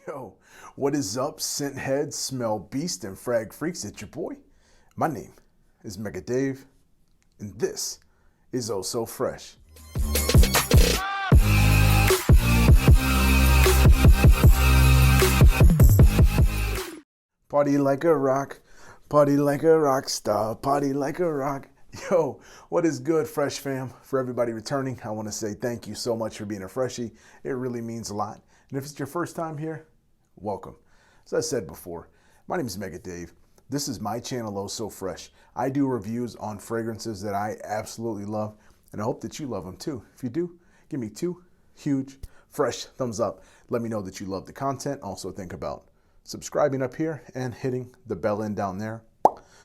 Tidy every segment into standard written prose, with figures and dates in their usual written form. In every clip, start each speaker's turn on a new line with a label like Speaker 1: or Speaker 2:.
Speaker 1: Yo, what is up, scent heads, smell beast, and frag freaks? It's your boy. My name is Mega Dave, and this is Oh So Fraiche. Party like a rock star, party like a rock. Yo, what is good, Fresh fam? For everybody returning, I want to say thank you so much for being a freshie. It really means a lot. And if it's your first time here, welcome. As I said before, my name is Mega Dave. This is my channel, Oh So Fraiche. I do reviews on fragrances that I absolutely love, and I hope that you love them too. If you do, give me 2 huge, fresh thumbs up. Let me know that you love the content. Also think about subscribing up here and hitting the bell in down there.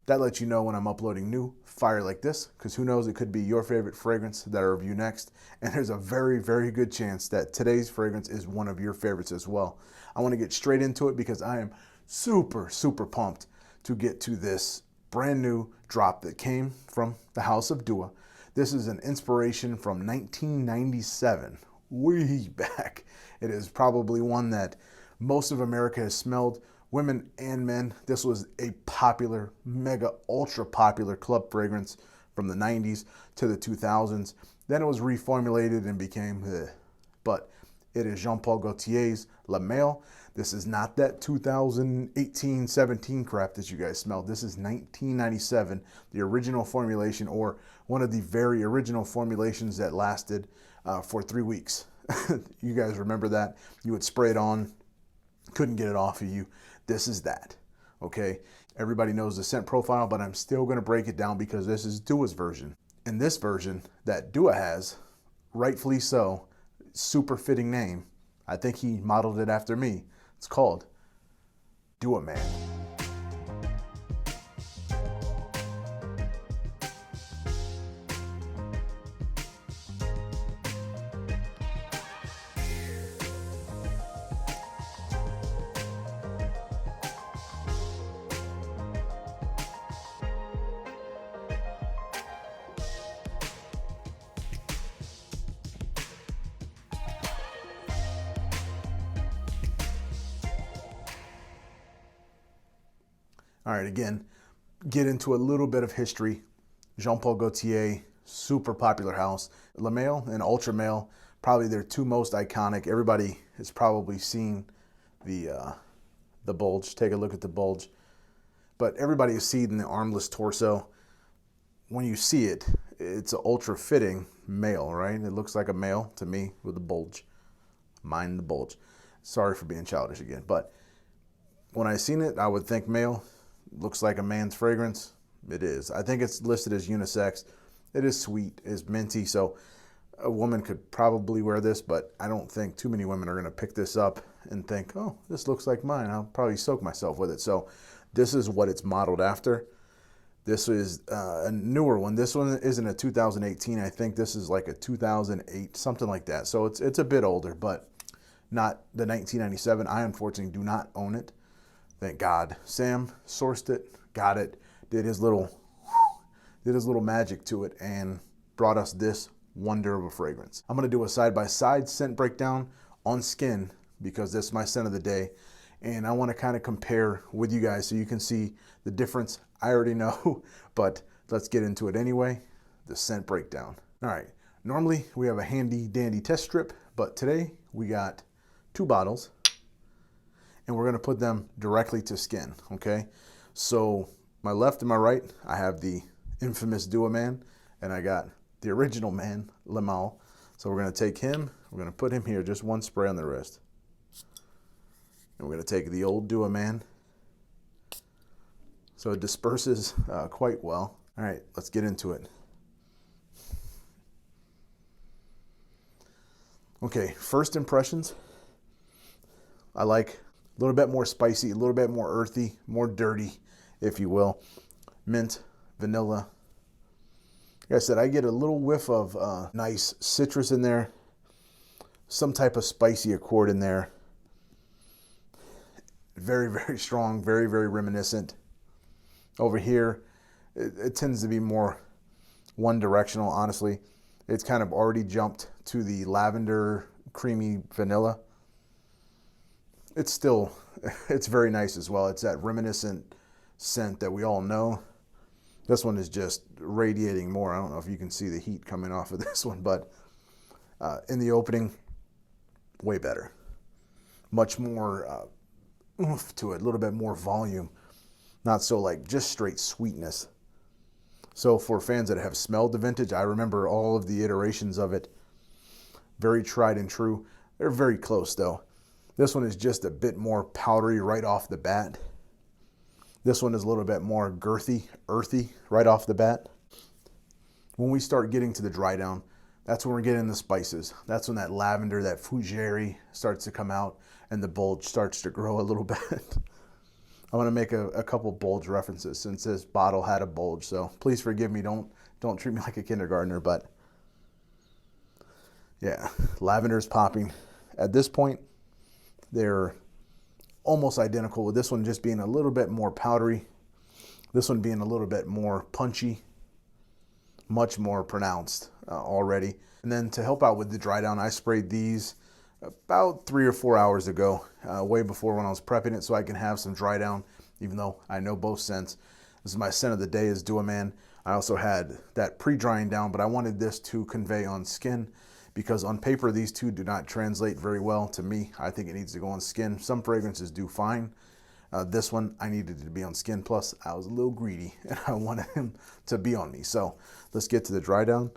Speaker 1: That lets you know when I'm uploading new fire like this, because who knows, it could be your favorite fragrance that I review next. And there's a very, very good chance that today's fragrance is one of your favorites as well. I want to get straight into it because I am super, super pumped to get to this brand new drop that came from the house of Dua. This is an inspiration from 1997, way back. It is probably one that most of America has smelled, women and men. This was a popular, mega, ultra popular club fragrance from the 90s to the 2000s. Then it was reformulated and became, but it is Paul Gaultier's La Male. This is not that 2018-17 crap that you guys smelled. This is 1997, the original formulation, or one of the very original formulations that lasted for 3 weeks. You guys remember that? You would spray it on, couldn't get it off of you. This is that, okay? Everybody knows the scent profile, but I'm still gonna break it down because this is Dua's version. And this version that Dua has, rightfully so, super fitting name. I think he modeled it after me. It's called Dua Man. All right, again, get into a little bit of history. Jean-Paul Gaultier, super popular house. La Male and Ultra Male, probably their 2 most iconic. Everybody has probably seen the bulge. Take a look at the bulge. But everybody has seen the armless torso. When you see it, it's an ultra fitting male, right? It looks like a male to me with a bulge. Mind the bulge. Sorry for being childish again, but when I seen it, I would think male. Looks like a man's fragrance. It is. I think it's listed as unisex. It is sweet, it's minty, so a woman could probably wear this, but I don't think too many women are going to pick this up and think, oh, this looks like mine. I'll probably soak myself with it. So this is what it's modeled after. This is a newer one. This one isn't a 2018. I think this is like a 2008, something like that. So it's a bit older, but not the 1997. I unfortunately do not own it. Thank God. Sam sourced it, got it, did his little magic to it, and brought us this wonder of a fragrance. I'm gonna do a side-by-side scent breakdown on skin because this is my scent of the day, and I want to kind of compare with you guys so you can see the difference. I already know, but let's get into it anyway. The scent breakdown. All right. Normally we have a handy dandy test strip, but today we got 2 bottles. And we're gonna put them directly to skin, okay? So my left and my right, I have the infamous Dua Man, and I got the original man, La Male. So we're gonna take him, we're gonna put him here, just 1 spray on the wrist. And we're gonna take the old Dua Man. So it disperses quite well. All right, let's get into it. Okay, first impressions. I like a little bit more spicy, a little bit more earthy, more dirty, if you will. Mint, vanilla. Like I said, I get a little whiff of nice citrus in there. Some type of spicy accord in there. Very, very strong, very, very reminiscent. Over here, it tends to be more one directional, honestly. It's kind of already jumped to the lavender, creamy vanilla. it's still, it's very nice as well. It's that reminiscent scent that we all know. This one is just radiating more. I don't know if you can see the heat coming off of this one, but in the opening, way better. Much more oomph to it, a little bit more volume. Not so like just straight sweetness. So for fans that have smelled the vintage, I remember all of the iterations of it. Very tried and true. They're very close though. This one is just a bit more powdery right off the bat. This one is a little bit more girthy, earthy right off the bat. When we start getting to the dry down, that's when we're getting the spices. That's when that lavender, that fougere starts to come out and the bulge starts to grow a little bit. I want to make a couple bulge references since this bottle had a bulge. So please forgive me. Don't treat me like a kindergartner, but yeah, lavender's popping. At this point, they're almost identical, with this one just being a little bit more powdery, this one being a little bit more punchy, much more pronounced already. And then to help out with the dry down, I sprayed these about 3 or 4 hours ago, way before when I was prepping it, so I can have some dry down, even though I know both scents. This is my scent of the day, is Dew Man. I also had that pre-drying down, but I wanted this to convey on skin, because on paper these two do not translate very well to me. I think it needs to go on skin. Some fragrances do fine. This one, I needed it to be on skin. Plus, I was a little greedy and I wanted him to be on me. So let's get to the dry down.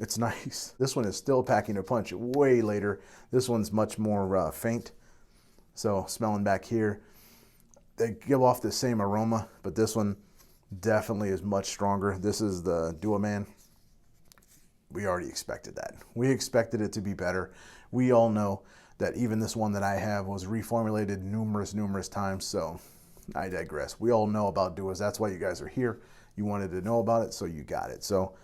Speaker 1: It's nice. This one is still packing a punch way later. This one's much more faint. So smelling back here, they give off the same aroma, but this one definitely is much stronger. This is the Dew Man. We already expected that. We expected it to be better. We all know that even this one that I have was reformulated numerous times, so I digress. We all know about Dewas. That's why you guys are here. You wanted to know about it, so you got it. So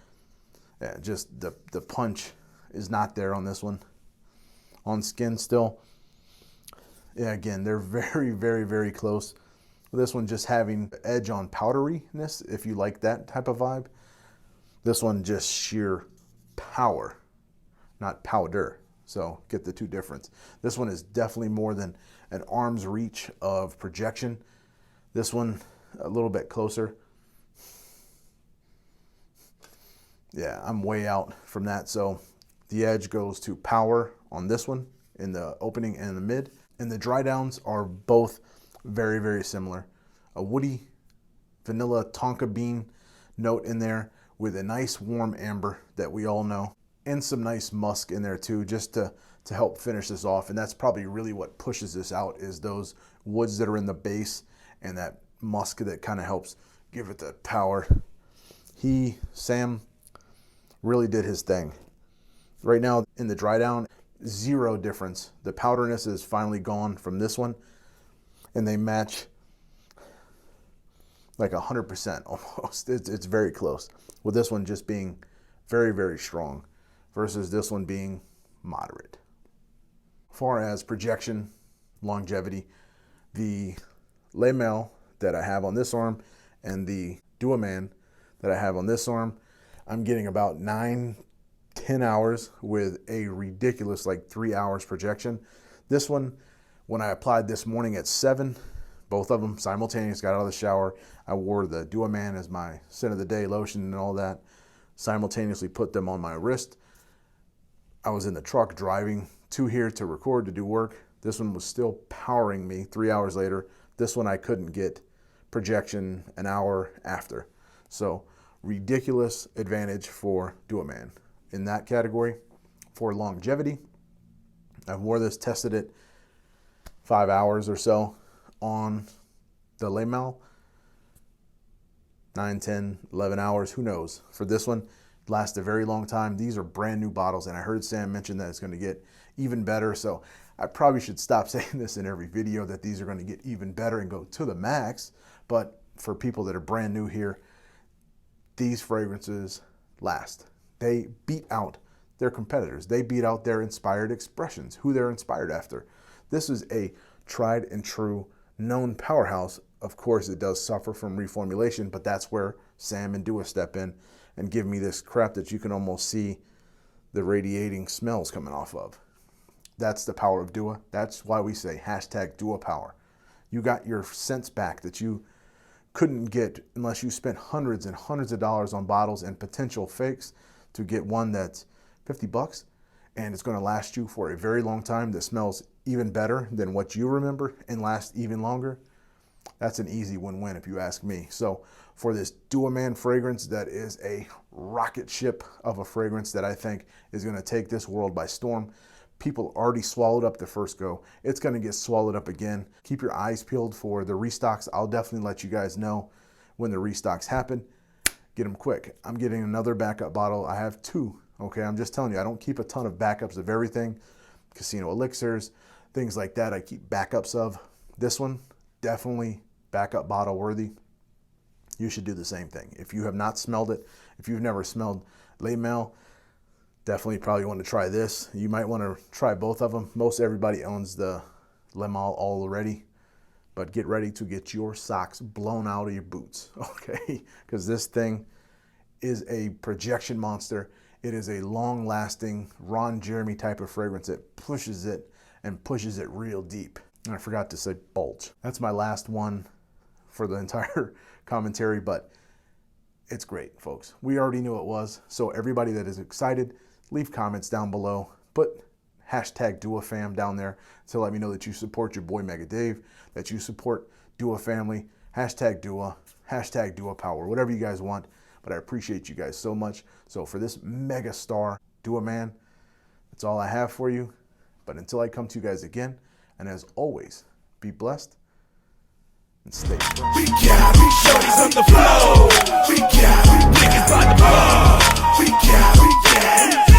Speaker 1: yeah, just the punch is not there on this one. On skin still. Yeah, again, they're very close. This one just having edge on powderiness, if you like that type of vibe. This one just sheer power, not powder. So get the two difference. This one is definitely more than an arm's reach of projection. This one a little bit closer. Yeah, I'm way out from that. So the edge goes to power on this one in the opening and in the mid. And the dry downs are both very similar. A woody vanilla tonka bean note in there with a nice warm amber that we all know, and some nice musk in there too, just to help finish this off. And that's probably really what pushes this out, is those woods that are in the base and that musk that kind of helps give it the power. Sam really did his thing. Right now in the dry down, zero difference. The powderness is finally gone from this one, and they match like 100% almost. It's very close, with this one just being very strong versus this one being moderate. As far as projection, longevity, the Le Male that I have on this arm and the Dew Man that I have on this arm, I'm getting about 9-10 hours with a ridiculous like 3 hours projection. This one, when I applied this morning at 7, both of them simultaneous, got out of the shower. I wore the Dew Man as my scent of the day lotion and all that. Simultaneously put them on my wrist. I was in the truck driving to here to record, to do work. This one was still powering me 3 hours later. This one I couldn't get projection an hour after. So ridiculous advantage for Dew Man in that category. For longevity, I wore this, tested it 5 hours or so on the Le Male. 9, 10, 11 hours, who knows. For this one, lasts a very long time. These are brand new bottles, and I heard Sam mention that it's going to get even better. So I probably should stop saying this in every video, that these are going to get even better and go to the max. But for people that are brand new here, these fragrances last. They beat out their competitors. They beat out their inspired expressions, who they're inspired after. This is a tried and true known powerhouse. Of course, it does suffer from reformulation, but that's where Sam and Dewa step in and give me this crap that you can almost see the radiating smells coming off of. That's the power of Dua. That's why we say hashtag Dua power. You got your scents back that you couldn't get unless you spent hundreds and hundreds of dollars on bottles and potential fakes to get one that's 50 bucks and it's going to last you for a very long time, that smells even better than what you remember and lasts even longer. That's an easy win-win if you ask me. So for this Dua Man fragrance, that is a rocket ship of a fragrance that I think is going to take this world by storm. People already swallowed up the first go. It's going to get swallowed up again. Keep your eyes peeled for the restocks. I'll definitely let you guys know when the restocks happen. Get them quick. I'm getting another backup bottle. I have 2. Okay, I'm just telling you, I don't keep a ton of backups of everything. Casino elixirs, things like that, I keep backups of. This one, definitely backup bottle worthy. You should do the same thing. If you have not smelled it, if you've never smelled Le Male, definitely probably want to try this. You might want to try both of them. Most everybody owns the Le Male already, but get ready to get your socks blown out of your boots, okay? Because this thing is a projection monster. It is a long-lasting Ron Jeremy type of fragrance that pushes it and pushes it real deep. And I forgot to say bulge. That's my last one for the entire commentary, but it's great, folks. We already knew it was. So everybody that is excited, leave comments down below. Put hashtag DuaFam down there to let me know that you support your boy Mega Dave, that you support Dua Family, hashtag Dua, hashtag Dua Power, whatever you guys want. But I appreciate you guys so much. So for this mega star, Dua Man, that's all I have for you. But until I come to you guys again, and as always, be blessed and stay fresh.
Speaker 2: We got shorties on the floor. We got niggas by the bar. We got